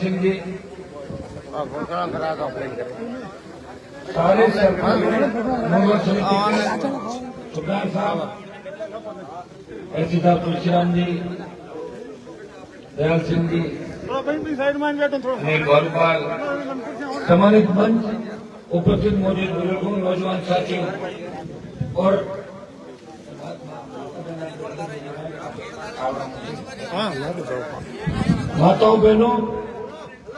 सिंह जी सारे नगर समिति सुबह साहब, ऐसी साहब तुलसीराम जी, दयाल सिंह जी, गौरपाल, सम्मानित मंच, उपस्थित मौजूद बुजुर्गों, नौजवान साथियों और माताओं बहनों,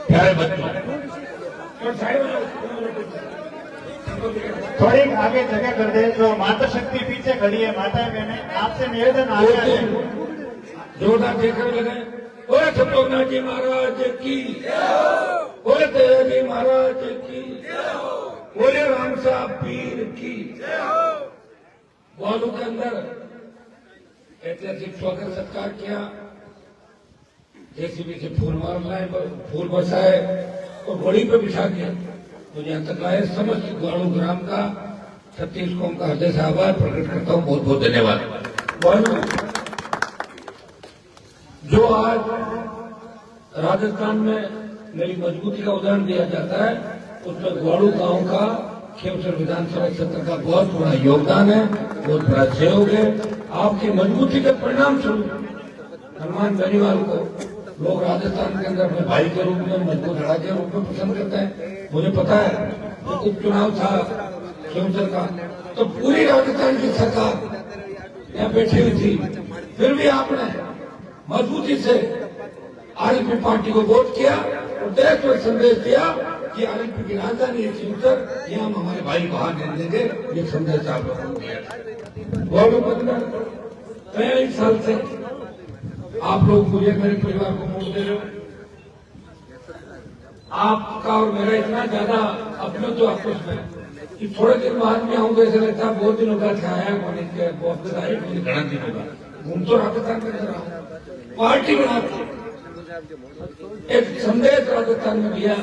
प्यारे बच्चों, थोड़ी आगे जगह कर दे। जो माता शक्ति पीछे खड़ी है, माताएं बहनें, आपसे निवेदन आ गया है, जोरदार देखकर लगे। बोले सतोना जी महाराज की, बोले दया जी महाराज की, बोले राम साहब पीर की। ग्वालों के अंदर ऐतिहासिक स्वागत सत्कार किया, जेसीबी से फूल मार लाए, फूल बरसाए और घोड़ी पे बिठा दिया। मुझे यहाँ तक लाए। समस्त ग्वाड़ू ग्राम का 36 कौम का हृदय से आभार प्रकट करता हूँ। बहुत बहुत धन्यवाद। ग्वाड़ू जो आज राजस्थान में मेरी मजबूती का उदाहरण दिया जाता है, उसमें ग्वाड़ू गांव का खेमसर विधानसभा क्षेत्र का बहुत बड़ा योगदान है, बहुत बड़ा सहयोग है। आपकी मजबूती के परिणाम स्वरूप हनुमान बेनीवाल को लोग राजस्थान के अंदर अपने भाई के रूप में, मजबूत लड़ा के रूप में पसंद करते हैं। मुझे पता है जो उपचुनाव था खेमसर का, तो पूरी राजस्थान की सरकार यहाँ बैठी हुई थी, फिर भी आपने मजबूती से आरएलपी पार्टी को वोट किया और देश में संदेश दिया कि आरएलपी की राजधानी है खेमसर, यहाँ हम हमारे भाई को हाथ नहीं देंगे। ये संदेश आप लोगों को दिया। 43 साल से आप लोग मुझे, मेरे परिवार को वोट दे रहे हो। आपका और मेरा इतना ज्यादा अपने तो आपस में कि थोड़े दिन बाद में आऊंगा, ऐसा लगता है बहुत दिनों का आया होने के, बहुत घना दिन होगा। घूम तो राजस्थान में कर रहा हूँ, पार्टी बना के एक संदेश राजस्थान में दिया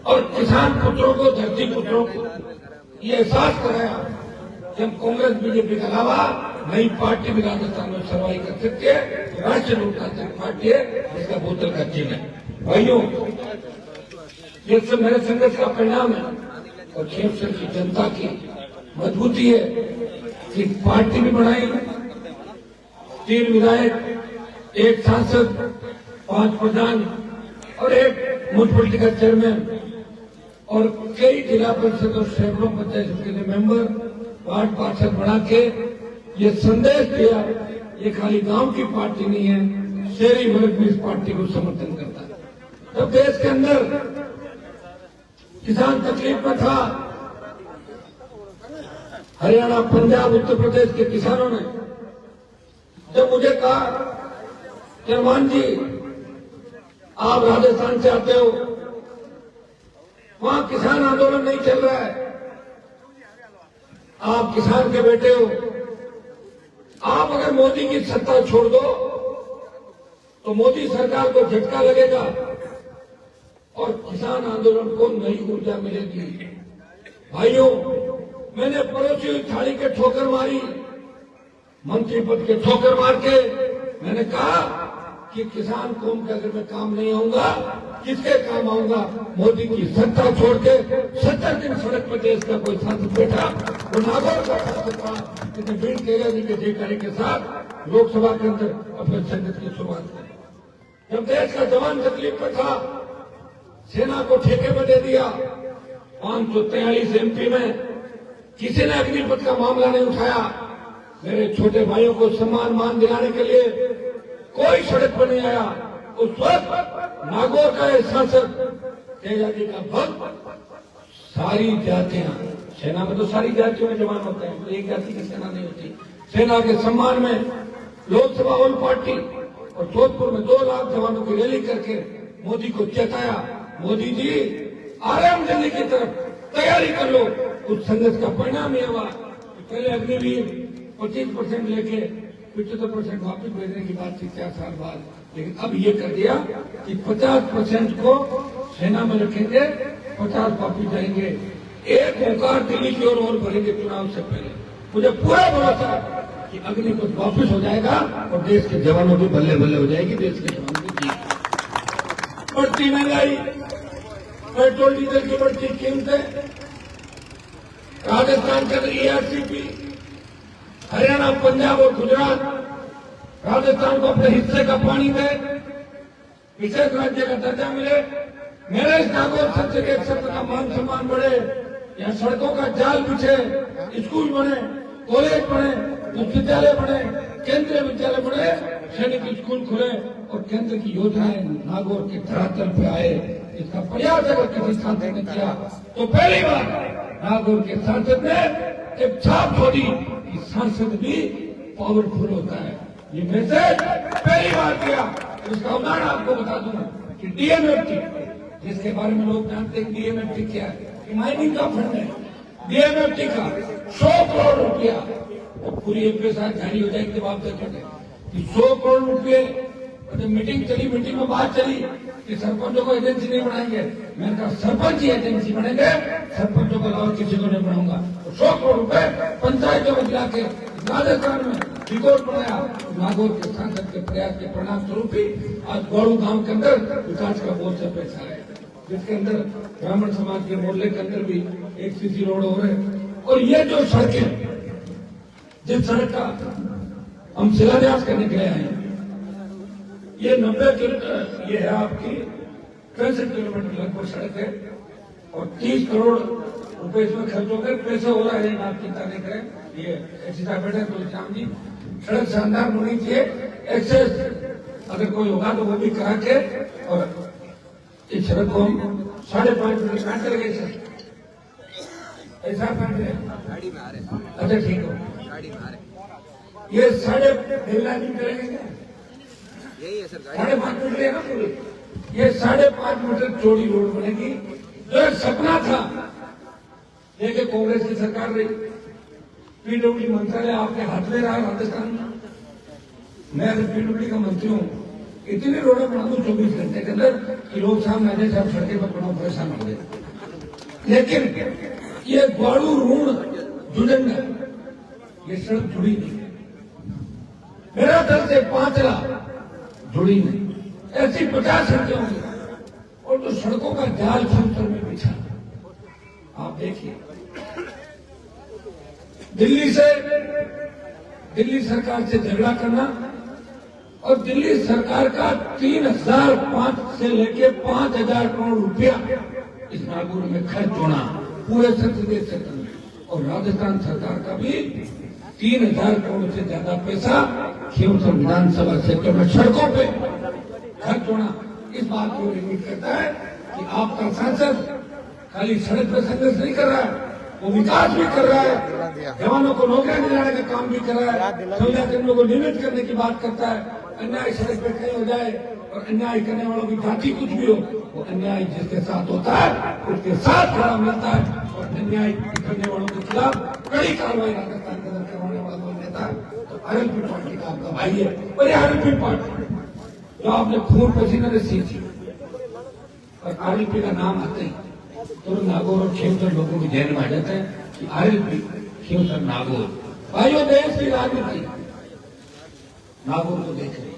और किसान पुत्रों को, धरती पुत्रों को ये एहसास कराया कि हम कांग्रेस बीजेपी के अलावा नई पार्टी भी राजस्थान में सर्वाइव कर सकती है। राष्ट्रीय लोकतांत्रिक पार्टी है जिसका बोतल का चिन्ह है। भाइयों, ये सब मेरे संघर्ष का परिणाम है और खेमसर की जनता की मजबूती है कि पार्टी भी बनाई, 3 विधायक, 1 सांसद, 5 प्रधान और 1 म्युनिसिपल चेयरमैन और कई जिला परिषद और सैकड़ों पंचायत के मेंबर, वार्ड पार्षद बना के ये संदेश दिया, ये खाली गांव की पार्टी नहीं है, शहरी वर्ग भी इस पार्टी को समर्थन करता है। जब देश के अंदर किसान तकलीफ में था, हरियाणा, पंजाब, उत्तर प्रदेश के किसानों ने जब मुझे कहा कि हनुमान जी आप राजस्थान से आते हो, वहां किसान आंदोलन नहीं चल रहा है, आप किसान के बेटे हो, आप अगर मोदी की सत्ता छोड़ दो तो मोदी सरकार को झटका लगेगा और किसान आंदोलन को नई ऊर्जा मिलेगी। भाइयों, मैंने पड़ोसी हुई थाली के ठोकर मारी, मंत्री पद के ठोकर मार के मैंने कहा कि किसान कौम के अगर मैं काम नहीं आऊंगा, किसके काम आऊंगा? मोदी की सत्ता छोड़ के 70 दिन सड़क पर देश का कोई सांसद बैठा, वो नागौर का सांसद था, भीड़ तेजाजी के जयकारी के साथ लोकसभा के अंदर अपने संगत की शुरुआत की। जब देश का जवान तकलीफ में था, सेना को ठेके में दे दिया। 543 एमपी में किसी ने अग्निपथ का मामला नहीं उठाया। मेरे छोटे भाइयों को सम्मान मान दिलाने के लिए कोई सड़क पर नहीं आया। उस वक्त नागौर का एक सांसद तेजाजी का भक्त, सारी जातियां, सेना में तो सारी जातियों में जवान होते हैं, तो एक जाति की सेना नहीं होती। सेना के सम्मान में लोकसभा ऑल पार्टी और जोधपुर में 2 लाख जवानों की रैली करके मोदी को चेताया, मोदी जी आ रहे हम दिल्ली की तरफ, तैयारी कर लो। उस संघर्ष का परिणाम यह हुआ कि पहले अग्निवीर 25% लेके 75% वापस भेजने की बात थी 4 साल बाद, लेकिन अब ये कर दिया कि 50% को सेना में रखेंगे, 50 वापस जाएंगे। एक ओंकार दिल्ली की ओर भरेंगे चुनाव से पहले। मुझे पूरा भरोसा कि अग्निपथ वापस हो जाएगा और देश के जवानों की बल्ले बल्ले हो जाएगी, देश के जवानों की जीत। बढ़ती महंगाई, पेट्रोल डीजल की बढ़ती कीमतें, राजस्थान के अंदर ERCP, हरियाणा, पंजाब और गुजरात राजस्थान को अपने हिस्से का पानी दे, विशेष राज्य का दर्जा मिले, मेरे नागौर क्षेत्र के क्षेत्र का मान सम्मान बढ़े, यहाँ सड़कों का जाल बिछे, स्कूल बने, कॉलेज बने, विश्वविद्यालय बने, केंद्रीय विद्यालय बने, सैनिक स्कूल खुले और केंद्र की योजनाएं नागौर के धरातल पे आए। इसका प्रयास अगर किसी सांसद ने किया तो पहली बार नागौर के सांसद ने एक छाप छोड़ी कि सांसद भी पावरफुल होता है। ये मैसेज पहली बार किया। इसका उदाहरण आपको बता दूं कि DMFT, जिसके बारे में लोग जानते हैं DMFT क्या है, माइनिंग का फंड है। DMFT का 100 करोड़ रुपया, तो पूरी एफएसआर जारी हो जाएगी जब आप देखेंगे कि 100 करोड़ रुपये। जब मीटिंग चली, मीटिंग में बात चली कि सरपंचों को एजेंसी नहीं बनाएंगे, मैंने कहा सरपंच ही एजेंसी बनेंगे, सरपंचों को अलावा किसी को नहीं बनाऊंगा। तो 100 करोड़ रुपए पंचायतों में गिरा के राजस्थान में रिकॉर्ड बनाया। नागौर के सांसद के प्रयास के परिणाम स्वरूप ही आज गौड़ू गांव के अंदर विकास का बहुत सा पैसा है, जिसके अंदर ब्राह्मण समाज के मोहल्ले के अंदर भी एक सीसी रोड हो रहे हैं। और ये जो सड़कें, जिस सड़क का हम शिलान्यास करने के लिए आए, ये 90 किलोमीटर, ये है आपकी 65 किलोमीटर लगभग सड़क है और 30 करोड़ रुपए इसमें खर्च हो गए। पैसा हो रहा है, आप चिंता नहीं करें। ये ऐसी बैठे तुलसीराम जी, सड़क शानदार होनी चाहिए। एक्सेस अगर कोई होगा तो वो भी करा के, और इस सड़क को हम 5.5 मीटर काट लगे सर, ऐसा काट रहे, अच्छा ठीक हो, ये 1.5 लाख मीटर लगेंगे, यही है सर, 5.5 मीटर है ना पूरी। ये 5.5 मीटर चौड़ी रोड बनेगी, जो एक सपना था। देखिए कांग्रेस की सरकार रही, PWD मंत्रालय आपके हाथ में रहा राजस्थान में। मैं अगर PWD का मंत्री हूँ, इतनी रोडें बना दूं 24 घंटे के अंदर कि लोग सामने आने से आप सड़कें पर बड़ा परेशान हो गए। लेकिन ये ग्वाड़ू रूण जुड़ेंगे, ये सड़क जुड़ी नहीं, मेरा दल से 5 लाख जुड़ी नहीं, ऐसी 50 सड़कें होंगी। और तो सड़कों का जाल क्षेत्र में बिछा, आप देखिए दिल्ली सरकार से झगड़ा करना और दिल्ली सरकार का 3005 से लेके 5000 करोड़ रुपया इस नागौर में खर्च होना पूरे संसदीय क्षेत्र में, और राजस्थान सरकार का भी 3000 करोड़ से ज्यादा पैसा खींवसर विधानसभा क्षेत्र में सड़कों पे खर्च होना इस बात को इंगित करता है कि आपका सांसद खाली सड़क पर संघर्ष नहीं कर रहा है, वो विकास भी कर रहा है, जवानों को नौकरियां दिलाने का काम भी कर रहा है, संविदा केंद्रों को नियमित करने की बात करता है। अन्याय सड़क पर कहीं हो जाए और अन्याय करने वालों की जाति कुछ भी हो, वो अन्याय जिसके साथ होता है उसके साथ खड़ा मिलता है, और अन्याय करने वालों के खिलाफ कड़ी कार्रवाई राजस्थान के अंदर करवाने वाला कोई नेता है तो RLP पार्टी का आपका भाई है। और ये RLP पार्टी जो आपने खून पसीने से सीखी, और RLP का नाम आते ही तो नागौर और खींवसर लोगों के जहन में आ जाते हैं कि RLP खींवसर नागौर। भाइयों, देश की राजनीति नागौर को देख रही,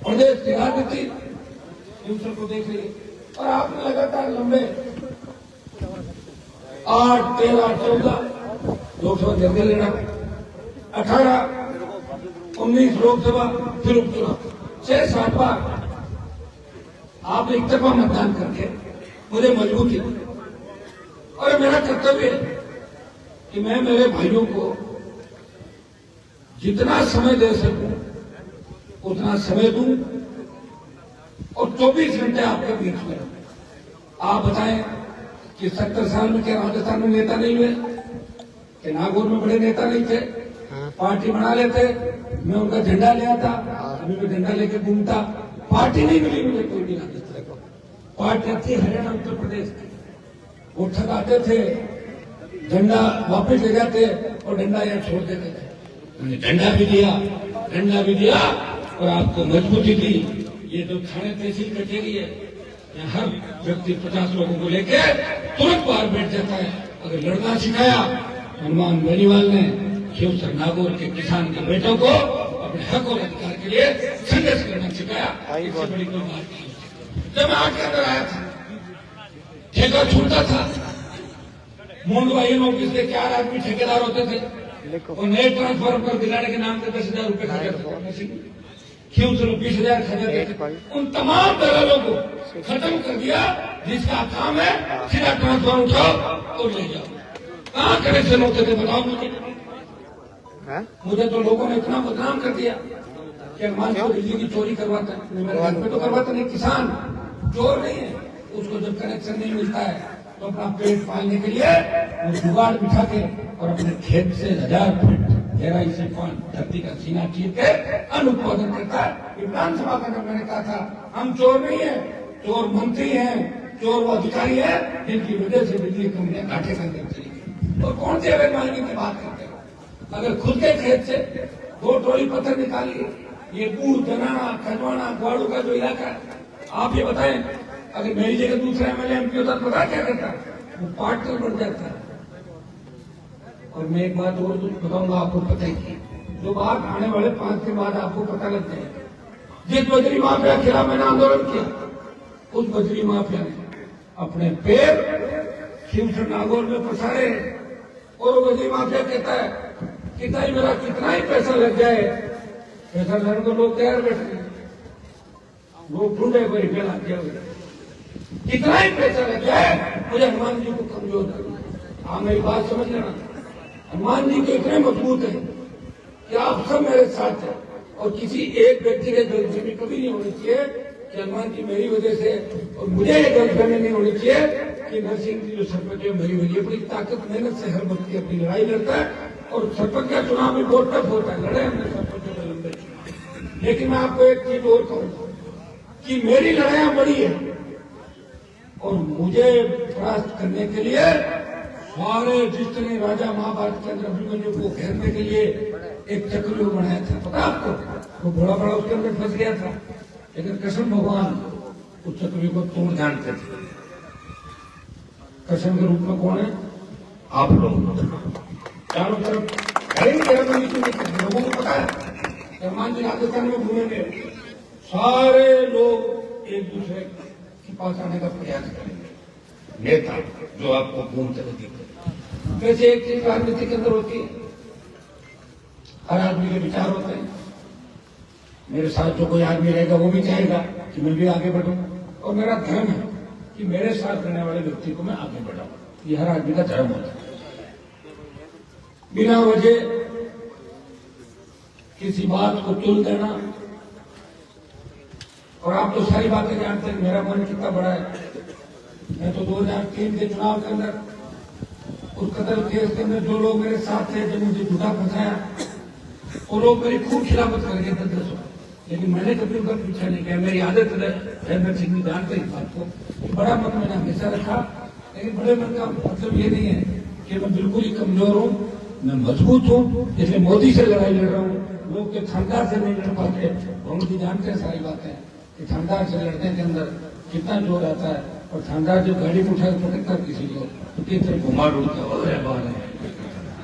प्रदेश की राजनीति खींवसर को देख रही, और आपने लगातार लंबे 8, 13, 14 लोकसभा जल्दी लेना, 18, 19 लोकसभा, फिर उपचुनाव, 6-7 बार आपने एक तरफा मतदान करके मुझे मजबूती, और मेरा कर्तव्य है कि मैं मेरे भाइयों को जितना समय दे सकूं उतना समय दूं, और 24 घंटे आपके बीच में। आप बताएं कि 70 साल में क्या राजस्थान में नेता नहीं हुए, कि नागौर में बड़े नेता नहीं थे, पार्टी बना लेते, मैं उनका झंडा ले आता, अभी मैं झंडा लेके घूमता, पार्टी नहीं मिली मुझे कोई भी राजस्थान को। पार्टी थी हरियाणा उत्तर प्रदेश की, वो ठगाते थे, झंडा वापस ले जाते और डंडा यहाँ छोड़ देते थे। झंडा भी दिया और आपको मजबूती दी। ये जो थाने तहसील कचहरी है, यहाँ हर व्यक्ति 50 लोगों को लेके तुरंत बाहर बैठ जाता है। अगर लड़ना सिखाया हनुमान बेनीवाल ने खींवसर नागौर के किसान के बेटों को अपने हक और अधिकार के लिए संघर्ष करना सिखाया। इससे बड़ी कोई बात नहीं। जब मैं 8 के अंदर आया था ठेका छूटता था। मुंडवाई ऑफिस के 4 आदमी ठेकेदार होते थे और नए ट्रांसफार्मर पर दिलाने के नाम पे 10,000 रुपए खर्च करते थे। क्यों चलो 20,000 खर्च करते। उन तमाम दलालों को खत्म कर दिया जिसका काम है सीधा ट्रांसफार्मर उठाओ और ले जाओ। कहाँ कनेक्शन होते थे बताओ मुझे। मुझे तो लोगों ने इतना बदनाम कर दिया कि मान को बिजली की चोरी करवाता है। मेरे घर पे तो करवाता नहीं, किसान चोर नहीं है। उसको जब कनेक्शन नहीं मिलता है तो अपना पेट पालने के लिए वो जुगाड़ बिठा के और अपने खेत से 1000 फीट गहराई से धरती का सीना चीर के अन्न उत्पादन करता है। विधानसभा के अंदर मैंने कहा था हम चोर नहीं है, चोर मंत्री हैं, चोर वो अधिकारी है जिनकी वजह से बिजली कंपनियां घाटे के अंदर चली। और कौन सी अवैध माइनिंग की बात करते हो। अगर खुद के खेत से 2 ट्रॉली पत्थर निकालिए, ये बूढ़ जनाना खजवाना ग्वाड़ू का जो इलाका है, आप ये बताएं अगर मेरी जगह दूसरा एमएलए एमपी होता तो पता क्या करता, वो पार्टनर बन जाता है। और मैं एक बात और बताऊंगा आपको, पता ही जो बात आने वाले 5 दिन बाद आपको पता लग जाएगा। जिस बजरी माफिया के खिलाफ मैंने आंदोलन किया, उस बजरी माफिया ने अपने पैर खिमसर नागौर में पसारे और वो बजरी माफिया कहता है कितना ही मेरा कितना ही पैसा लग जाए, पैसा लेने को लोग तैयार बैठे, लोग ढूंढे कोई फैला किया कितना ही पैसा लग जाए मुझे हनुमान जी को कमजोर कर। आप मेरी बात समझ लेना, हनुमान जी तो इतने मजबूत है कि आप सब मेरे साथ हैं और किसी एक व्यक्ति के गलतफहमी कभी नहीं होनी चाहिए कि हनुमान जी मेरी वजह से, और मुझे ये गलतफहमी नहीं होनी चाहिए कि नरसिंह जी जो सरपंच है मेरी वजह बड़ी ताकत मेहनत से हर व्यक्ति अपनी लड़ाई लड़ता है और सरपंच का चुनाव भी बहुत टफ होता है। लड़े हमने सरपंचों के लंबे चुनाव, लेकिन मैं आपको एक चीज और कहूँ कि मेरी लड़ाइयां बड़ी है और मुझे परास्त करने के लिए सारे जितने राजा महाभारत के अंदर अभिमन्यु को घेरने के लिए एक चक्रव्यूह बनाया था, पता आपको। वो बड़ा बड़ा उसके अंदर फंस गया था, लेकिन कृष्ण भगवान उस चक्रव्यूह को तोड़ जानते थे। कृष्ण के रूप में कौन है, आप लोग चारों तरफ लोगों को पता है। हनुमान जी राजस्थान में घूमेंगे, सारे लोग एक दूसरे के पास आने का प्रयास करेंगे। नेता जो आपको घूमते हुए दिखते, वैसे एक चीज राजनीति के अंदर होती है, हर आदमी के विचार होते हैं। मेरे साथ जो कोई आदमी रहेगा वो भी चाहेगा कि मैं भी आगे बढ़ूं, और मेरा धर्म है कि मेरे साथ रहने वाले व्यक्ति को मैं आगे बढ़ाऊं। ये हर आदमी का धर्म होता है। बिना वजह किसी बात को तुल देना, और आप तो सारी बातें जानते हैं मेरा मन कितना बड़ा है। मैं तो 2003 के चुनाव के अंदर उस कतल केस के अंदर जो लोग मेरे साथ थे, जब मुझे झूठा फंसाया, वो लोग मेरी खूब खिलाफत कर गए 10 लेकिन मैंने कभी उनका पीछा नहीं किया। मेरी आदत है, जयनगर सिंह जी जानते इस बात को, बड़ा मन मैंने हमेशा रखा। लेकिन बड़े मन का मतलब ये नहीं है कि मैं बिल्कुल ही कमजोर हूँ, मैं मजबूत हूँ, इसलिए मोदी से लड़ाई लड़ रहा हूँ। लोग के थानदार से नहीं लड़ पाते, हम जी जानते हैं सारी बातें कि थानदार से लड़ने के अंदर कितना जोर आता है, और थानदार जो गाड़ी को उठा के पकड़ता किसी को तो कितने घुमा डूबता है,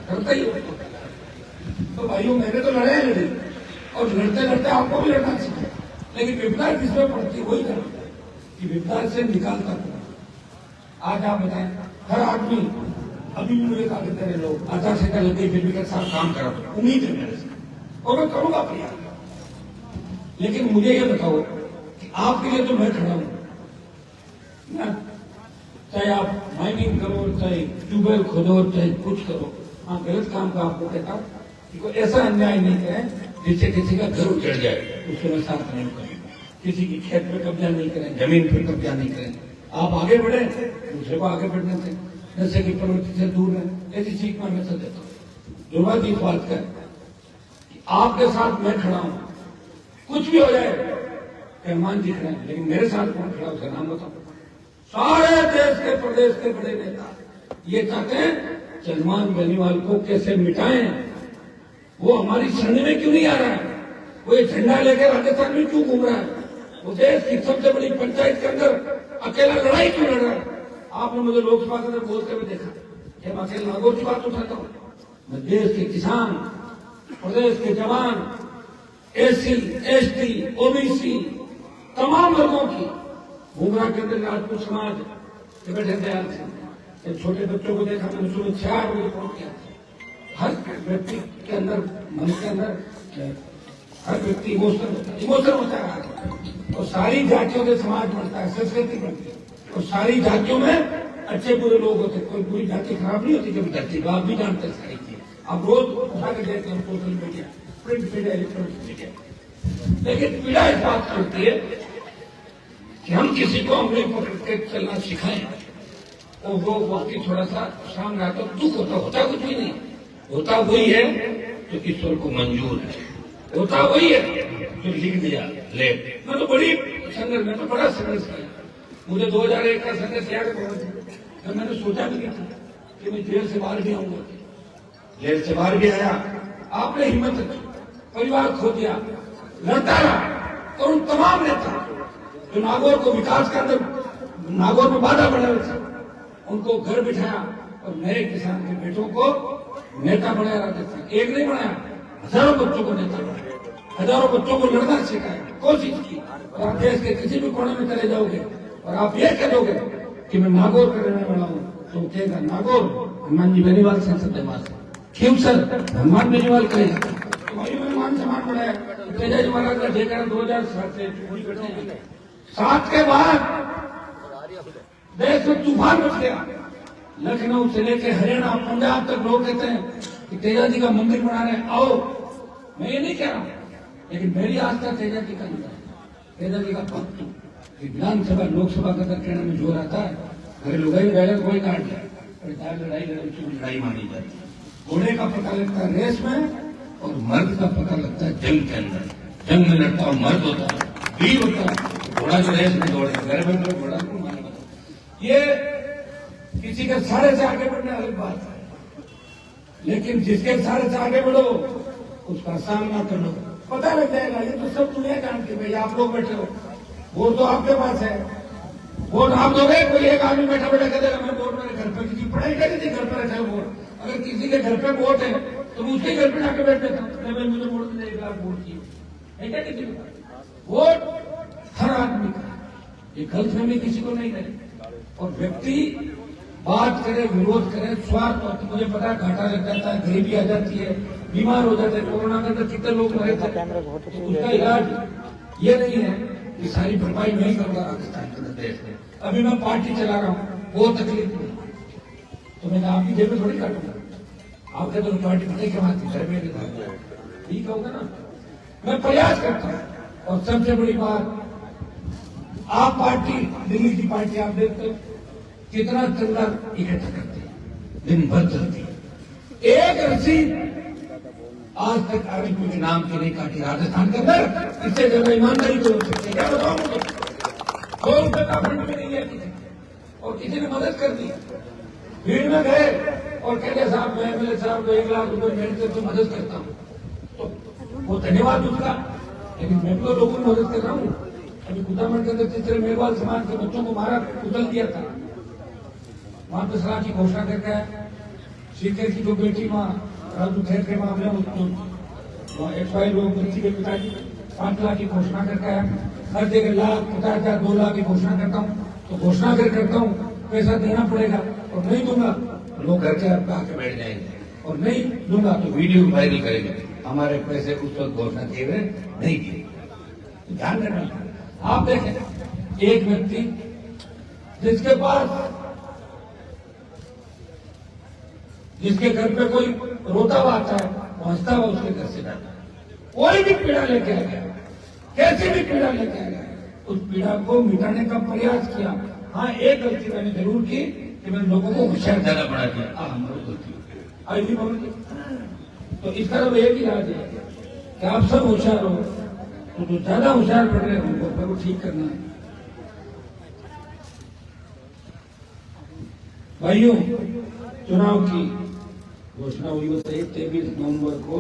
करता ही। तो भाइयों मैंने तो लड़ाई लड़ी और लड़ते लड़ते आपको भी लड़ना चाहिए, लेकिन विपदा किसमें पड़ती वही करना कि विपदा से निकालता था। आज आप बताएं, हर आदमी अभी भी मुझे कहा करते रहे लोग आचार संहिता लग गई फिर भी साथ काम करा, उम्मीद है मेरे से और मैं करूंगा प्रयास। लेकिन मुझे ये बताओ कि आपके लिए तो मैं खड़ा हूं ना, चाहे आप माइनिंग करो, चाहे ट्यूबवेल खोदो, चाहे कुछ करो। हाँ, गलत काम का आपको कहता हूं कि कोई ऐसा अन्याय नहीं करें जिससे किसी का घर उजड़ जाए, उसको मैं साथ नहीं करूंगा। किसी की खेत पे कब्जा नहीं करें, जमीन पर कब्जा नहीं करें। आप आगे बढ़े, दूसरे को आगे बढ़ने से, नशे की प्रवृत्ति से दूर रहें, ऐसी सीख मैं हमेशा देता हूँ। जरूरत इस बात का कि आपके साथ मैं खड़ा हूं, कुछ भी हो जाए हनुमान जी खड़े हैं, लेकिन मेरे साथ कौन खड़ा उसका नाम बताओ। सारे देश के प्रदेश के बड़े नेता ये चाहते हैं कि हनुमान बेनीवाल को कैसे मिटाएं। वो हमारी शरण में क्यों नहीं आ रहा है, वो ये झंडा लेकर राजस्थान में क्यों घूम रहा है, वो देश की सबसे बड़ी पंचायत के अंदर अकेला लड़ाई क्यों लड़ रहा है। आपने मुझे लोकसभा के अंदर बोलते हुए देखा कि मैं अकेले नागौर की बात उठाता हूँ। मैं देश के किसान, प्रदेश के जवान, एससी, एसटी, ओबीसी तमाम वर्गों की घूमरा के अंदर राजपूत समाज के बैठे थे आज से जब छोटे बच्चों को देखा मैंने सुबह 4 बजे फोन किया। हर व्यक्ति के अंदर, मन के अंदर हर व्यक्ति इमोशन होता है और सारी जातियों के समाज बनता है, संस्कृति बनती है और सारी जातियों में अच्छे बुरे लोग होते, कोई बुरी जाति खराब नहीं होती। कभी जाति आप भी जानते हैं सारी चीज, आप रोज उठा के देखते हैं social media, print media, electronic media. लेकिन पीड़ा इस बात की होती है कि हम किसी को उंगली पकड़ के चलना सिखाएं तो वो व्यक्ति थोड़ा सा सामने आता, दुख होता कुछ भी नहीं, होता वही है जो ईश्वर को मंजूर है, होता वही है जो लिख दिया ले। मैं तो बड़ी संघर्ष, मैं तो बड़ा संघर्ष किया। मुझे 2001 का संघर्ष याद है, मैंने सोचा भी नहीं था कि मैं जेल से बाहर भी आऊंगा। जेल से बाहर भी आया, आपने हिम्मत रखी, परिवार खो दिया, लड़ता रहा और उन तमाम नेता जो नागौर को विकास का अंदर नागौर में बाधा बना रहे थे, उनको घर बिठाया और नए किसान के बेटों को नेता बनाया राजस्थान। एक नहीं बनाया, हजारों बच्चों को नेता बनाया, हजारों बच्चों को लड़ना सिखाया, कोशिश की। और आप देश के किसी भी कोने में चले जाओगे और आप ये कह दोगे कि मैं नागौर का रहने वाला हूँ तो कहेगा नागौर हनुमान जी बेनीवाल संसद है वहां से। क्यों सर? हनुमान बेनीवाल कहेगा। तो भाई मैंने मान सम्मान बढ़ाया। तेजा जी महाराज का जयकारा 2007 से 7 के बाद देश में तूफान मच गया। लखनऊ से लेकर हरियाणा, पंजाब तक लोग कहते हैं कि तेजा जी का मंदिर बना रहे, आओ। मैं ये नहीं कह रहा हूं, लेकिन मेरी आस्था तेजा जी का नहीं है, तेजा जी का भक्त हूं। विधानसभा लोकसभा का कहने में जोर आता है, घरेलू बैलेंस कोई काट जाए, लड़ाई मानी जाती है। घोड़े का पता लगता है रेस में और मर्द का पता लगता है जंग के अंदर। जंग में लड़ता हूं मर्द होता है, वीर होता है। घोड़ा जो रेस में दौड़े, घर में घोड़ा को मारेगा। ये किसी के सारे से आगे बढ़ने अलग बात है, लेकिन जिसके सारे से आगे बढ़ो उसका सामना करो, पता लग जाएगा। ये तो सब दुनिया जानती है। भाई आप लोग बैठे हो, वोट तो आपके पास है, वोट आप दोगे। कोई एक आदमी बैठा बैठा कह देगा मैं वोट मेरे घर पर, किसी पढ़ाई करी थी घर पर रखा वोट। अगर किसी के घर पे वोट है तो मैं उसके घर पे जाकर बैठ देता हूँ, मुझे वोट देने 1 लाख वोट चाहिए। क्या किसी को वोट हर आदमी का, ये गलतफहमी किसी को नहीं करे। और व्यक्ति बात करे, विरोध करे, स्वार्थ, और मुझे पता है घाटा लग जाता है, गरीबी आ जाती है, बीमार हो जाते हैं। कोरोना के अंदर कितने लोग मरे थे, उसका इलाज ये नहीं है कि सारी भरपाई नहीं करूंगा राजस्थान के देश में। अभी मैं पार्टी चला रहा हूँ, वो तकलीफ नहीं, तो मैंने आपकी जेब में थोड़ी काटूंगा। आपके तो पार्टी नहीं कमाती, घर में ठीक होगा ना। मैं प्रयास करता हूँ। और सबसे बड़ी बात, आप पार्टी, दिल्ली की पार्टी आप देखते हो कितना चंदा इकट्ठा करती है, दिन भर चलती है। एक रसीद आज तक आरएसपी के नाम की नहीं काटी राजस्थान के अंदर। इससे ज्यादा ईमानदारी तो हो सकती है, क्या बताऊं मुझे। 2 रुपए का फंड भी नहीं है किसी, और किसी ने मदद कर दी। भीड़ में गए और कहते साहब मैं एमएलए साहब को 1 लाख रुपए मेरे से मदद करता हूँ, तो वो धन्यवाद उसका, लेकिन मैं तो लोगों की मदद कर रहा हूँ। अभी कुदामठ के अंदर जिस तरह मेघवाल समाज के बच्चों को मारा, कुचल दिया था, वहां पर सलाह की घोषणा करके आया। सीकर की जो बेटी माँ राजू खेर के मामले में उसको एक्सपायर लोग बच्ची के पिताजी 5 लाख की घोषणा करके आया। हर जगह 1,50,000 2 लाख की घोषणा करता हूँ, तो घोषणा करता हूँ पैसा देना पड़ेगा, और नहीं दूंगा तो लोग घर के आके बैठ जाएंगे, और नहीं दूंगा तो वीडियो वायरल करेंगे हमारे पैसे उस वक्त घोषणा किए हुए नहीं किए। ध्यान रखना। आप देखें एक व्यक्ति जिसके घर पे कोई रोता हुआ आता है, वो हंसता हुआ उसके घर से जाता है। कोई भी पीड़ा लेके आ गया, कैसी भी पीड़ा लेके आ गया, उस पीड़ा को मिटाने का प्रयास किया। हाँ, एक गलती मैंने जरूर की कि मैंने लोगों को होशियार ज्यादा बना दिया। हमारी गलती आई भी बहुत। तो इसका तो एक ही इलाज है कि आप सब होशियार हो, तो जो ज्यादा होशियार बन रहे हैं उनको ठीक करना है। भाइयों, चुनाव की घोषणा हुई 23 नवंबर को